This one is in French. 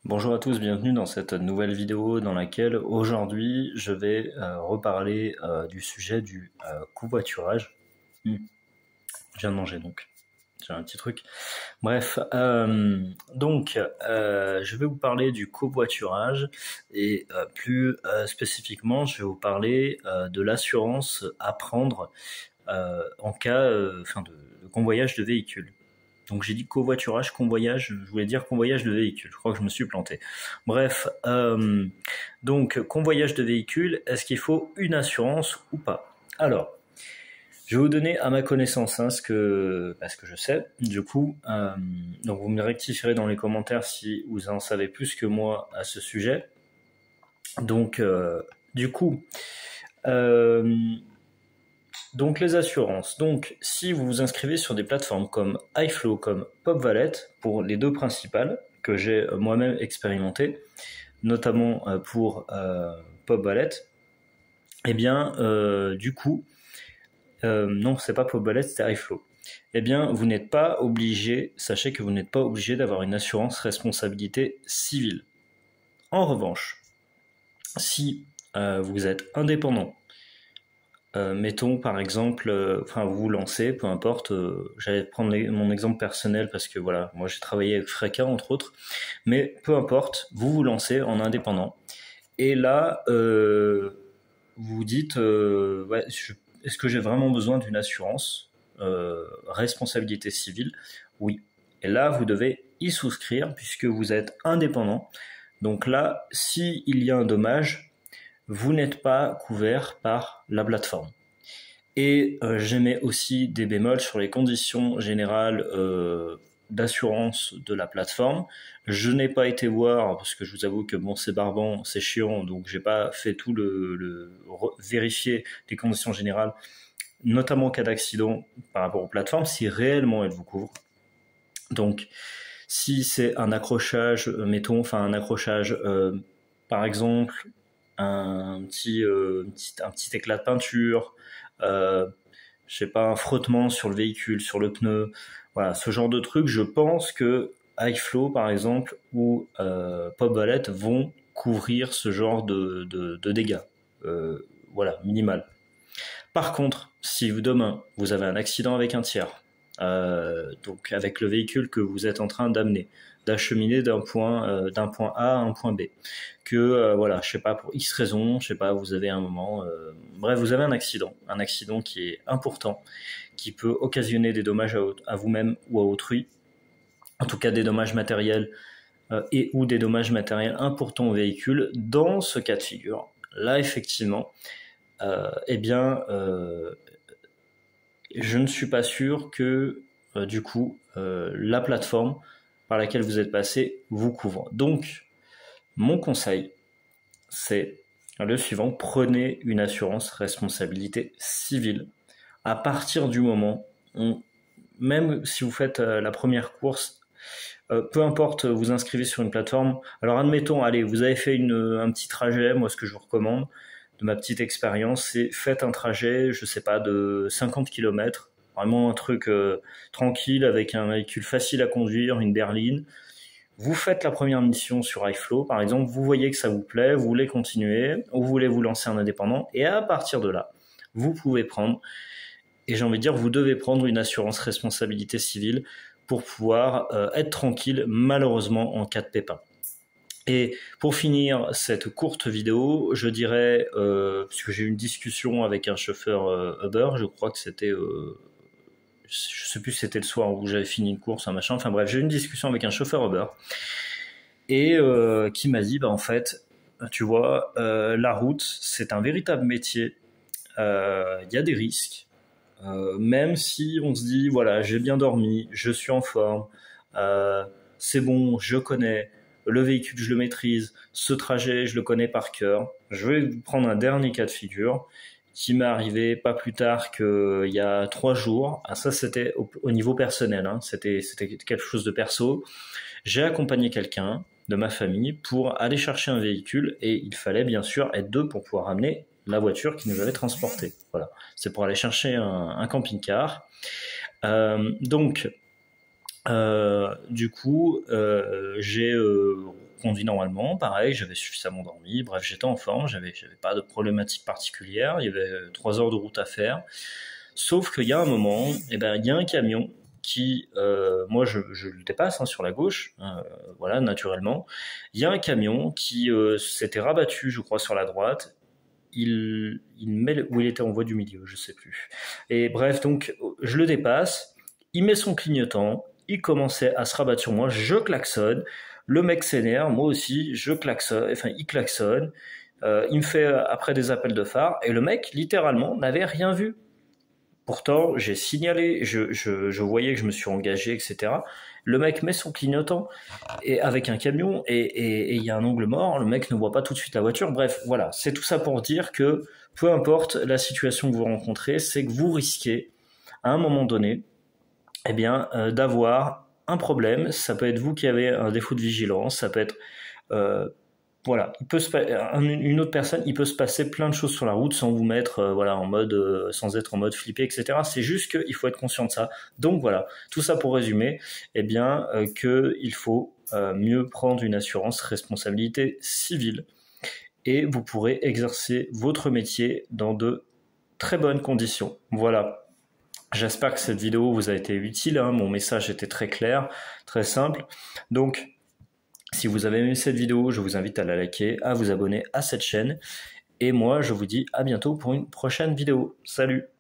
Bonjour à tous, bienvenue dans cette nouvelle vidéo dans laquelle aujourd'hui je vais reparler du sujet du covoiturage. Je viens de manger donc, j'ai un petit truc. Bref, je vais vous parler du covoiturage et plus spécifiquement je vais vous parler de l'assurance à prendre en cas de convoyage de véhicule. Donc j'ai dit covoiturage, convoyage, je voulais dire convoyage de véhicule, je crois que je me suis planté. Bref, donc convoyage de véhicule, est-ce qu'il faut une assurance ou pas? Alors, je vais vous donner à ma connaissance ce que je sais. Du coup, donc vous me rectifierez dans les commentaires si vous en savez plus que moi à ce sujet. Donc, du coup, donc les assurances. Donc si vous vous inscrivez sur des plateformes comme iFlow, comme PopValet, pour les deux principales que j'ai moi-même expérimenté, notamment pour PopValet, eh bien du coup, non c'est pas PopValet, c'était iFlow. Eh bien vous n'êtes pas obligé, sachez que vous n'êtes pas obligé d'avoir une assurance responsabilité civile. En revanche, si vous êtes indépendant, mettons par exemple, vous vous lancez, peu importe, j'allais prendre mon exemple personnel parce que voilà, moi j'ai travaillé avec Freka entre autres, mais peu importe, vous vous lancez en indépendant, et là, vous vous dites, est-ce que j'ai vraiment besoin d'une assurance responsabilité civile? Oui. Et là, vous devez y souscrire puisque vous êtes indépendant. Donc là, s'il y a un dommage, vous n'êtes pas couvert par la plateforme. Et j'émets aussi des bémols sur les conditions générales d'assurance de la plateforme. Je n'ai pas été voir, parce que je vous avoue que bon, c'est barbant, c'est chiant, donc j'ai pas fait tout vérifier les conditions générales, notamment en cas d'accident par rapport aux plateformes, si réellement elles vous couvrent. Donc, si c'est un accrochage, mettons, un accrochage, par exemple, un petit éclat de peinture, je sais pas, un frottement sur le véhicule, sur le pneu, voilà, ce genre de truc, je pense que iFlow par exemple ou PopValet vont couvrir ce genre de dégâts, voilà, minimal. Par contre, si demain vous avez un accident avec un tiers, donc avec le véhicule que vous êtes en train d'amener, d'acheminer d'un point A à un point B, que voilà, je sais pas, pour X raison, je sais pas, vous avez un moment, bref, vous avez un accident qui est important, qui peut occasionner des dommages à vous-même ou à autrui, en tout cas des dommages matériels et ou des dommages matériels importants au véhicule. Dans ce cas de figure, là effectivement, eh bien, je ne suis pas sûr que du coup la plateforme par laquelle vous êtes passé vous couvre. Donc, mon conseil, c'est le suivant: prenez une assurance responsabilité civile. À partir du moment où, même si vous faites la première course, peu importe, vous inscrivez sur une plateforme. Alors admettons, allez, vous avez fait un petit trajet. Moi, ce que je vous recommande de ma petite expérience, c'est faites un trajet, je sais pas, de 50 km, vraiment un truc tranquille, avec un véhicule facile à conduire, une berline. Vous faites la première mission sur iFlow, par exemple, vous voyez que ça vous plaît, vous voulez continuer, ou vous voulez vous lancer en indépendant, et à partir de là, vous pouvez prendre, et j'ai envie de dire, vous devez prendre une assurance responsabilité civile pour pouvoir être tranquille, malheureusement, en cas de pépin. Et pour finir cette courte vidéo, je dirais, puisque j'ai eu une discussion avec un chauffeur Uber, je crois que c'était, je sais plus si c'était le soir où j'avais fini une course, un machin, enfin bref, j'ai eu une discussion avec un chauffeur Uber, et qui m'a dit, en fait, tu vois, la route, c'est un véritable métier, il y a des risques, même si on se dit, voilà, j'ai bien dormi, je suis en forme, c'est bon, je connais, le véhicule, je le maîtrise, ce trajet, je le connais par cœur. Je vais vous prendre un dernier cas de figure qui m'est arrivé pas plus tard qu'il y a 3 jours. Ah, ça, c'était au niveau personnel, c'était quelque chose de perso. J'ai accompagné quelqu'un de ma famille pour aller chercher un véhicule, et il fallait bien sûr être deux pour pouvoir amener la voiture qui nous avait transportés. Voilà, c'est pour aller chercher un camping-car. Donc, du coup, j'ai conduis normalement, pareil, j'avais suffisamment dormi, bref, j'étais en forme, j'avais pas de problématique particulière, il y avait 3 heures de route à faire. Sauf qu'il y a un moment, il y a un camion qui, moi je le dépasse sur la gauche, voilà, naturellement. Il y a un camion qui s'était rabattu, je crois, sur la droite. Il met où il était en voie du milieu, je sais plus. Et bref, donc je le dépasse, il met son clignotant, il commençait à se rabattre sur moi, je klaxonne, le mec s'énerve, moi aussi, je klaxonne, enfin il klaxonne, il me fait après des appels de phare, et le mec littéralement n'avait rien vu. Pourtant, j'ai signalé, je voyais que je me suis engagé, etc. Le mec met son clignotant et avec un camion et il y a un angle mort, le mec ne voit pas tout de suite la voiture. Bref, voilà, c'est tout ça pour dire que peu importe la situation que vous rencontrez, c'est que vous risquez à un moment donné, d'avoir un problème. Ça peut être vous qui avez un défaut de vigilance, ça peut être voilà, une autre personne, il peut se passer plein de choses sur la route sans vous mettre en mode sans être en mode flippé, etc. C'est juste qu'il faut être conscient de ça. Donc voilà, tout ça pour résumer, que il faut mieux prendre une assurance responsabilité civile et vous pourrez exercer votre métier dans de très bonnes conditions. Voilà. J'espère que cette vidéo vous a été utile, mon message était très clair, très simple. Donc si vous avez aimé cette vidéo, je vous invite à la liker, à vous abonner à cette chaîne. Et moi, je vous dis à bientôt pour une prochaine vidéo. Salut!